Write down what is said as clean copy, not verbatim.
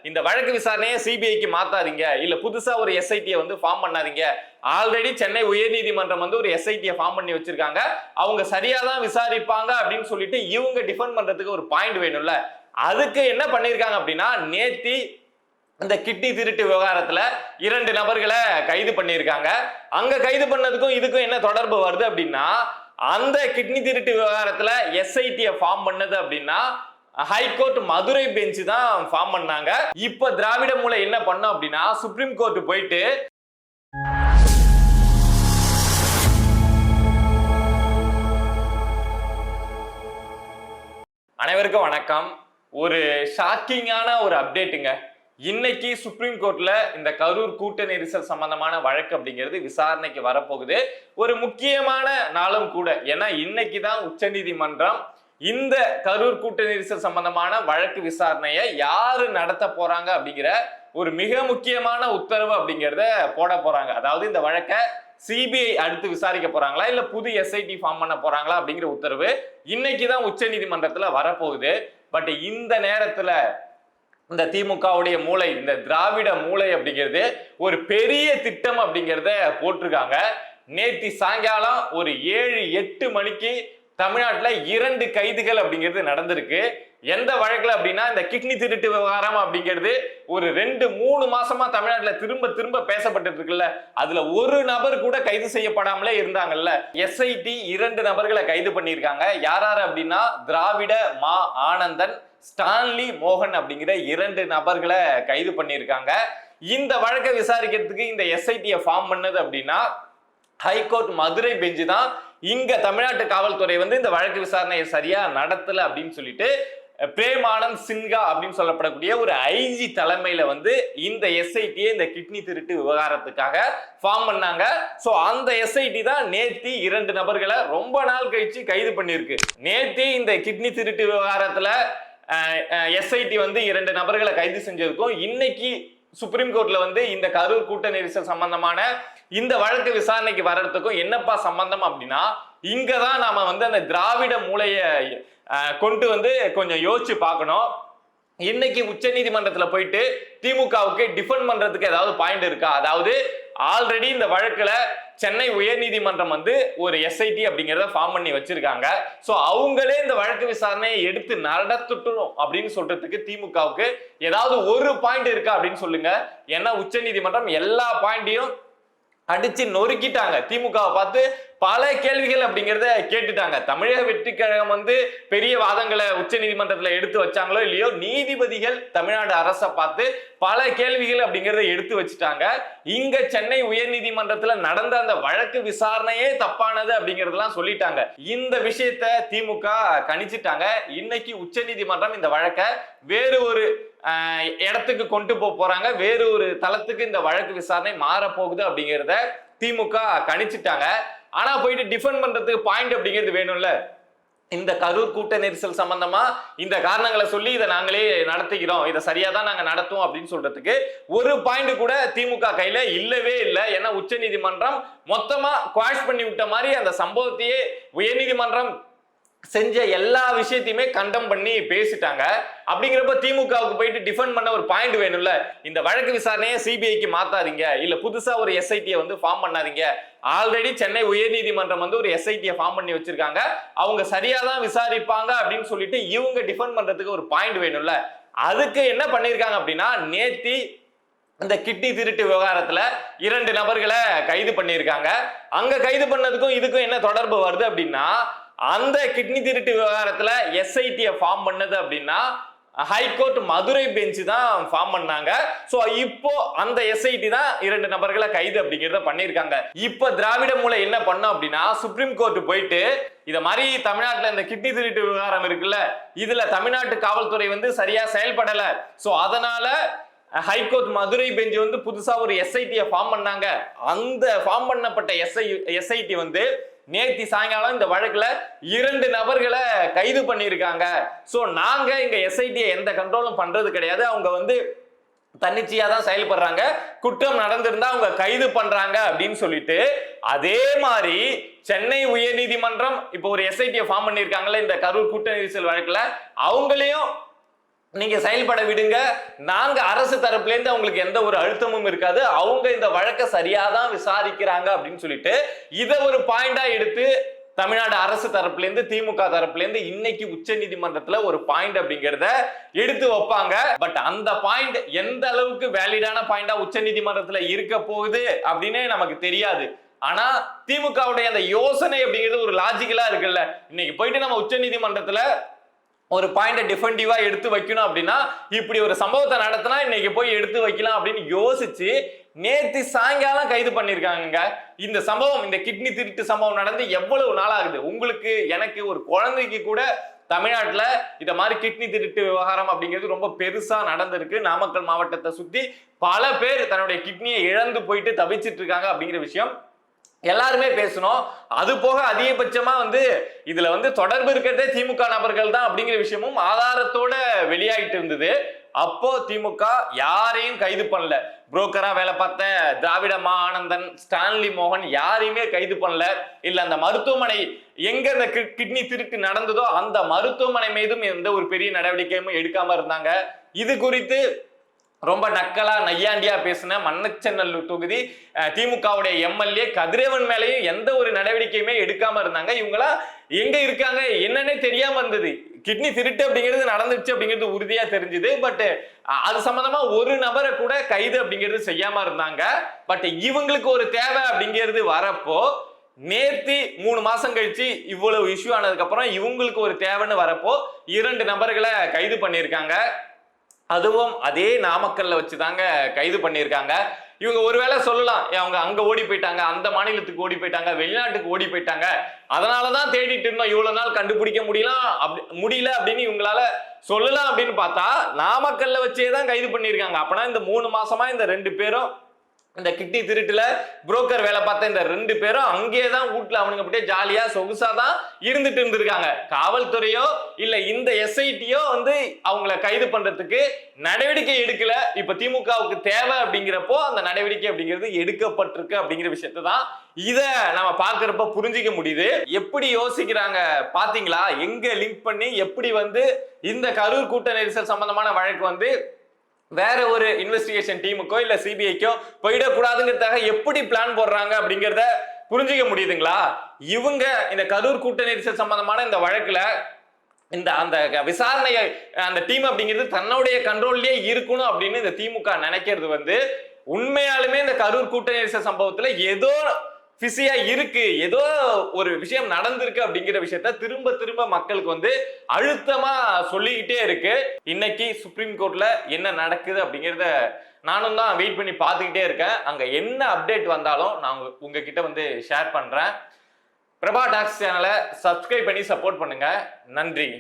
இந்த வழக்கு விசாரணையை சிபிஐக்கு மாத்தாதீங்க, இல்ல புதுசா ஒரு எஸ்ஐடியை வந்து ஃபார்ம் பண்ணாதீங்க. ஆல்ரெடி சென்னை உயர்நீதிமன்றம் வந்து ஒரு எஸ்ஐடியை ஃபார்ம் பண்ணி வச்சிருக்காங்க, அவங்க சரியா தான் விசாரிப்பாங்க அப்படின்னு சொல்லிட்டு இவங்க டிஃபெண்ட் பண்றதுக்கு ஒரு பாயிண்ட் வேணும்ல. அதுக்கு என்ன பண்ணிருக்காங்க அப்படின்னா, நேத்தி இந்த கிட்டி திருட்டு விவகாரத்துல 2 நபர்களை கைது பண்ணியிருக்காங்க. அங்க கைது பண்ணதுக்கும் இதுக்கும் என்ன தொடர்பு வருது அப்படின்னா, அந்த கிட்னி திருட்டு விவகாரத்துல எஸ்ஐடியை ஃபார்ம் பண்ணது அப்படின்னா ஹைகோர்ட் மதுரை பெஞ்ச் தான் ஃபார்ம் பண்ணாங்க. இப்ப திராவிட மூளை என்ன பண்ணும் அப்படின்னா, சுப்ரீம் கோர்ட் போயிட்டு அனைவருக்கும் வணக்கம். ஒரு ஷாக்கிங்கான ஒரு அப்டேட்டுங்க. இன்னைக்கு சுப்ரீம் கோர்ட்ல இந்த கரூர் கூட்ட நெரிசல் சம்பந்தமான வழக்கு அப்படிங்கிறது விசாரணைக்கு வரப்போகுது. ஒரு முக்கியமான நாளும் கூட. ஏன்னா இன்னைக்கு தான் உச்சநீதிமன்றம் இந்த கரூர் கூட்ட நெரிசல் சம்பந்தமான வழக்கு விசாரணையை யாரு நடத்த போறாங்க அப்படிங்கிற ஒரு மிக முக்கியமான உத்தரவு அப்படிங்கிறத போட போறாங்க. அதாவது இந்த வழக்கை சிபிஐ அடுத்து விசாரிக்க போறாங்களா இல்ல புது எஸ்ஐடி ஃபார்ம் பண்ண போறாங்களா அப்படிங்கிற உத்தரவு இன்னைக்கு தான் உச்ச நீதிமன்றத்துல வரப்போகுது. பட் இந்த நேரத்துல இந்த திமுகவுடைய மூளை, இந்த திராவிட மூளை அப்படிங்கிறது ஒரு பெரிய திட்டம் அப்படிங்கிறத போட்டிருக்காங்க. நேத்தி சாயங்காலம் ஒரு 7-8 மணிக்கு தமிழ்நாட்டுல 2 கைதுகள் அப்படிங்கிறது நடந்திருக்கு. எந்த வழக்குல அப்படின்னா, இந்த கிட்னி திருட்டு விவகாரம் அப்படிங்கிறது ஒரு 2-3 மாசமா தமிழ்நாட்டுல திரும்ப திரும்ப பேசப்பட்டு இருக்குல்ல, அதுல ஒரு நபர் கூட கைது செய்யப்படாமலே இருந்தாங்கல்ல. எஸ்ஐடி 2 நபர்களை கைது பண்ணியிருக்காங்க. யாராரு அப்படின்னா, திராவிட மா ஆனந்தன், ஸ்டான்லி மோகன் அப்படிங்கிற 2 நபர்களை கைது பண்ணியிருக்காங்க. இந்த வழக்கை விசாரிக்கிறதுக்கு இந்த எஸ்ஐடியை ஃபார்ம் பண்ணது அப்படின்னா ஹைகோர்ட் மதுரை பெஞ்சு தான். இங்க தமிழ்நாட்டு காவல்துறை வந்து இந்த வழக்கு விசாரணையை சரியா நடத்தல அப்படின்னு சொல்லிட்டு பிரேமானந்த் சின்ஹா அப்படின்னு சொல்லப்படக்கூடிய ஒரு ஐஜி தலைமையில வந்து இந்த எஸ்ஐடியை இந்த கிட்னி திருட்டு விவகாரத்துக்காக ஃபார்ம் பண்ணாங்க. சோ அந்த எஸ்ஐடி தான் நேத்தி 2 நபர்களை ரொம்ப நாள் கழிச்சு கைது பண்ணிருக்கு. நேத்தி இந்த கிட்னி திருட்டு விவகாரத்துல எஸ்ஐடி வந்து 2 நபர்களை கைது செஞ்சதுக்கும் இன்னைக்கு சுப்ரீம் கோர்ட்ல வந்து இந்த கரூர் கூட்ட நெரிசல் சம்பந்தமான இந்த வழக்கு விசாரணைக்கு வர்றதுக்கும் என்னப்பா சம்பந்தம் அப்படின்னா, இங்கதான் நாம வந்து அந்த திராவிட மூளைய கொண்டு வந்து கொஞ்சம் யோசிச்சு பார்க்கணும். இன்னைக்கு உச்ச நீதிமன்றத்துல போயிட்டு திமுகவுக்கு டிஃபெண்ட் பண்றதுக்கு ஏதாவது பாயிண்ட் இருக்கா? அதாவது ஆல்ரெடி இந்த வழக்குல சென்னை உயர்நீதிமன்றம் வந்து ஒரு எஸ்ஐடி அப்படிங்கிறத ஃபார்ம் பண்ணி வச்சிருக்காங்க. சோ அவங்களே இந்த வழக்கு விசாரணையை எடுத்து நடத்தட்டும் அப்படின்னு சொல்றதுக்கு திமுகவுக்கு ஏதாவது ஒரு பாயிண்ட் இருக்கா அப்படின்னு சொல்லுங்க. ஏன்னா உச்ச நீதிமன்றம் எல்லா பாயிண்டையும் அடிச்சு நொறுக்கிட்டாங்க. திமுகவை பார்த்து பல கேள்விகள் அப்படிங்கிறத கேட்டுட்டாங்க. தமிழக வெற்றி கழகம் வந்து பெரிய வாதங்களை உச்ச நீதிமன்றத்துல எடுத்து வச்சாங்களோ இல்லையோ, நீதிபதிகள் தமிழ்நாடு அரசை பார்த்து பல கேள்விகள் அப்படிங்கிறத எடுத்து வச்சுட்டாங்க. இங்க சென்னை உயர் நீதிமன்றத்துல நடந்த அந்த வழக்கு விசாரணையே தப்பானது அப்படிங்கறதெல்லாம் சொல்லிட்டாங்க. இந்த விஷயத்த திமுக கணிச்சிட்டாங்க. இன்னைக்கு உச்ச நீதிமன்றம் இந்த வழக்கை வேறு ஒரு இடத்துக்கு கொண்டு போறாங்க. வேறு ஒரு தளத்துக்கு இந்த வழக்கு விசாரணை மாற போகுது அப்படிங்கிறத திமுக கணிச்சிட்டாங்க. ஆனா போயிட்டு டிஃபெண்ட் பண்றதுக்கு பாயிண்ட் அப்படிங்கிறது வேணும்ல. இந்த கரூர் கூட்ட நெரிசல் சம்பந்தமா இந்த காரணங்களை சொல்லி இதை நாங்களே நடத்திக்கிறோம், இதை சரியா தான் நாங்க நடத்துவோம் அப்படின்னு சொல்றதுக்கு ஒரு பாயிண்ட் கூட திமுக கையில இல்லவே இல்லை. ஏன்னா உச்ச நீதிமன்றம் மொத்தமா குவாஷ் பண்ணி விட்ட மாதிரி அந்த சம்பவத்தையே உயர்நீதிமன்றம் செஞ்ச எல்லா விஷயத்தையுமே கண்டம் பண்ணி பேசிட்டாங்க. அப்படிங்கிறப்ப திமுகவுக்கு போயிட்டு டிஃபெண்ட் பண்ண ஒரு பாயிண்ட் வேணும்ல. இந்த வழக்கு விசாரணையை சிபிஐக்கு மாத்தாதீங்க, இல்ல புதுசா ஒரு எஸ்ஐடியை வந்து ஃபார்ம் பண்ணாதீங்க. ஆல்ரெடி சென்னை உயர்நீதிமன்றம் வந்து ஒரு எஸ்ஐடியை ஃபார்ம் பண்ணி வச்சிருக்காங்க, அவங்க சரியா தான் விசாரிப்பாங்க அப்படின்னு சொல்லிட்டு இவங்க டிஃபெண்ட் பண்றதுக்கு ஒரு பாயிண்ட் வேணும்ல. அதுக்கு என்ன பண்ணிருக்காங்க அப்படின்னா, நேத்தி இந்த கிட்டி திருட்டு விவகாரத்துல 2 நபர்களை கைது பண்ணியிருக்காங்க. அங்க கைது பண்ணதுக்கும் இதுக்கும் என்ன தொடர்பு வருது அப்படின்னா, அந்த கிட்னி திருட்டு விவகாரத்துல எஸ்ஐடியை ஃபார்ம் பண்ணது அப்படின்னா ஹைகோர்ட் மதுரை பெஞ்ச் தான் ஃபார்ம் பண்ணாங்க. சோ இப்போ அந்த எஸ்ஐடி தான் 2 நபர்களை கைது அப்படிங்கிறத பண்ணிருக்காங்க. இப்ப திராவிட மூளை என்ன பண்ணும் அப்படின்னா, சுப்ரீம் கோர்ட் போயிட்டு இத மாதிரி தமிழ்நாட்டுல இந்த கிட்னி திருட்டு விவகாரம் இருக்குல்ல, இதுல தமிழ்நாட்டு காவல்துறை வந்து சரியா செயல்படல, சோ அதனால ஹைகோர்ட் மதுரை பெஞ்ச் வந்து புதுசா ஒரு எஸ்ஐடியை ஃபார்ம் பண்ணாங்க. அந்த ஃபார்ம் பண்ணப்பட்ட எஸ்ஐடி வந்து நேத்தி சாயங்காலம் இந்த வழக்குல 2 நபர்களை கைது பண்ணியிருக்காங்க. சோ நாங்க இங்க எஸ்ஐடியை எந்த கண்ட்ரோலும் பண்றது கிடையாது, அவங்க வந்து தன்னிச்சையா தான் செயல்படுறாங்க, குற்றம் நடந்திருந்தா அவங்க கைது பண்றாங்க அப்படின்னு சொல்லிட்டு, அதே மாதிரி சென்னை உயர் நீதிமன்றம் இப்போ ஒரு எஸ்ஐடியை ஃபார்ம் பண்ணியிருக்காங்கல்ல இந்த கரூர் கூட்ட நெரிசல் வழக்குல, அவங்களையும் நீங்க செயல்பட விடுங்க, நாங்க அரசு தரப்புல இருந்து அவங்களுக்கு எந்த ஒரு அழுத்தமும் இருக்காது, அவங்க இந்த வழக்கை சரியாதான் விசாரிக்கிறாங்க அப்படின்னு சொல்லிட்டு இத ஒரு பாயிண்டா எடுத்து தமிழ்நாடு அரசு தரப்புல இருந்து திமுக தரப்புல இருந்து இன்னைக்கு உச்ச நீதிமன்றத்துல ஒரு பாயிண்ட் அப்படிங்கறத எடுத்து வைப்பாங்க. பட் அந்த பாயிண்ட் எந்த அளவுக்கு வேலிடான பாயிண்டா உச்ச நீதிமன்றத்துல இருக்க போகுது அப்படின்னு நமக்கு தெரியாது. ஆனா திமுகவுடைய அந்த யோசனை அப்படிங்கிறது ஒரு லாஜிக்கலா இருக்குல்ல. இன்னைக்கு போயிட்டு நம்ம உச்ச நீதிமன்றத்துல ஒரு பாயிண்ட் டிஃபெண்டிவா எடுத்து வைக்கணும் அப்படின்னா இப்படி ஒரு சம்பவத்தை நடத்தினா இன்னைக்கு போய் எடுத்து வைக்கலாம் அப்படின்னு யோசிச்சு நேத்து சாயங்காலம் கைது பண்ணிருக்காங்க. இந்த சம்பவம், இந்த கிட்னி திருட்டு சம்பவம் நடந்து எவ்வளவு நாள் ஆகுது? உங்களுக்கு எனக்கு ஒரு குழந்தைக்கு கூட தமிழ்நாட்டுல இந்த மாதிரி கிட்னி திருட்டு விவகாரம் அப்படிங்கிறது ரொம்ப பெருசா நடந்திருக்கு. நாமக்கல் மாவட்டத்தை சுத்தி பல பேர் தன்னுடைய கிட்னியை இழந்து போயிட்டு தவிச்சிட்டு இருக்காங்க அப்படிங்கிற விஷயம் எல்லாருமே பேசணும். அது போக அதிகபட்சமா இதுல தொடர்பு இருக்கிறதே திமுக நபர்கள் தான் அப்படிங்கிற விஷயமும் ஆதாரத்தோட வெளியாயிட்டு இருந்தது. அப்போ திமுக யாரையும் கைது பண்ணல. புரோக்கரா வேலை பார்த்த திராவிட ஆனந்தன், ஸ்டான்லி மோகன் யாரையுமே கைது பண்ணல. இல்ல அந்த மருத்துவமனை எங்க இந்த கிட்னி திருட்டு நடந்ததோ அந்த மருத்துவமனை மீதும் எந்த ஒரு பெரிய நடவடிக்கையும் எடுக்காம இருந்தாங்க. இது குறித்து ரொம்ப நக்கலா நையாண்டியா பேசின மண்ணச்சநல்லூர் தொகுதி திமுகவுடைய எம்எல்ஏ கதிரவன் மேலேயும் எந்த ஒரு நடவடிக்கையுமே எடுக்காம இருந்தாங்க. இவங்களா எங்க இருக்காங்க என்னன்னே தெரியாம இருந்தது. கிட்னி திருட்டு அப்படிங்கிறது நடந்துச்சு அப்படிங்கிறது உறுதியா தெரிஞ்சது. பட் அது சம்பந்தமா ஒரு நபரை கூட கைது அப்படிங்கிறது செய்யாம இருந்தாங்க. பட் இவங்களுக்கு ஒரு தேவை அப்படிங்கிறது வரப்போ நேர்த்தி 3 மாசம் கழிச்சு இவ்வளவு இஷ்யூ ஆனதுக்கு அப்புறம் இவங்களுக்கு ஒரு தேவைன்னு வரப்போ 2 நபர்களை கைது பண்ணியிருக்காங்க. அதுவும் அதே நாமக்கல்ல வச்சுதாங்க கைது பண்ணியிருக்காங்க. இவங்க ஒருவேளை சொல்லலாம், அவங்க அங்க ஓடி போயிட்டாங்க, அந்த மாநிலத்துக்கு ஓடி போயிட்டாங்க, வெளிநாட்டுக்கு ஓடி போயிட்டாங்க, அதனாலதான் தேடிட்டு இருந்தோம், இவ்வளவு நாள் கண்டுபிடிக்க முடியல அப்படின்னு இவங்களால சொல்லலாம் அப்படின்னு பார்த்தா நாமக்கல்ல வச்சேதான் கைது பண்ணியிருக்காங்க. அப்பனா இந்த 3 மாசமா இந்த 2 பேரும் இந்த கிட்னி திருட்டுல புரோக்கர் வேலை பார்த்த இந்த 2 பேரும் அங்கேதான் வீட்டுல அவனுங்க அப்படியே ஜாலியா சொகுசாதான் இருந்துட்டு இருந்திருக்காங்க. காவல்துறையோ இல்ல இந்த எஸ்ஐடியோ அவங்கள கைது பண்றதுக்கு நடவடிக்கை எடுக்கல. இப்ப திமுகவுக்கு தேவை அப்படிங்கிறப்போ அந்த நடவடிக்கை அப்படிங்கிறது எடுக்கப்பட்டிருக்கு அப்படிங்கிற விஷயத்தை தான் இத நம்ம பாக்குறப்ப புரிஞ்சிக்க முடியுது. எப்படி யோசிக்கிறாங்க பாத்தீங்களா? எங்க லிங்க் பண்ணி எப்படி இந்த கரூர் கூட்ட நெரிசல் சம்பந்தமான வழக்கு வேற ஒரு இன்வெஸ்டிகேஷன் டீமுக்கோ இல்ல சிபிஐக்கோ போயிடக்கூடாதுங்கிறதுக்காக எப்படி பிளான் போடுறாங்க அப்படிங்கிறத புரிஞ்சுக்க முடியுதுங்களா? இவங்க இந்த கரூர் கூட்ட நெரிசல் சம்பந்தமான இந்த வழக்குல அந்த விசாரணையை அந்த டீம் அப்படிங்கிறது தன்னுடைய கண்ட்ரோல்லயே இருக்கணும் அப்படின்னு இந்த திமுக நினைக்கிறது உண்மையாலுமே இந்த கரூர் கூட்ட நெரிசல் சம்பவத்துல ஏதோ பிஸியா இருக்கு, ஏதோ ஒரு விஷயம் நடந்திருக்கு அப்படிங்கிற விஷயத்த திரும்ப திரும்ப மக்களுக்கு அழுத்தமா சொல்லிக்கிட்டே இருக்கு. இன்னைக்கு சுப்ரீம் கோர்ட்ல என்ன நடக்குது அப்படிங்கிறத நானும் தான் வெயிட் பண்ணி பார்த்துக்கிட்டே இருக்கேன். அங்க என்ன அப்டேட் வந்தாலும் நான் உங்ககிட்ட ஷேர் பண்றேன். பிரபா டாக்ஸ் சேனலை சப்ஸ்கிரைப் பண்ணி சப்போர்ட் பண்ணுங்க. நன்றி.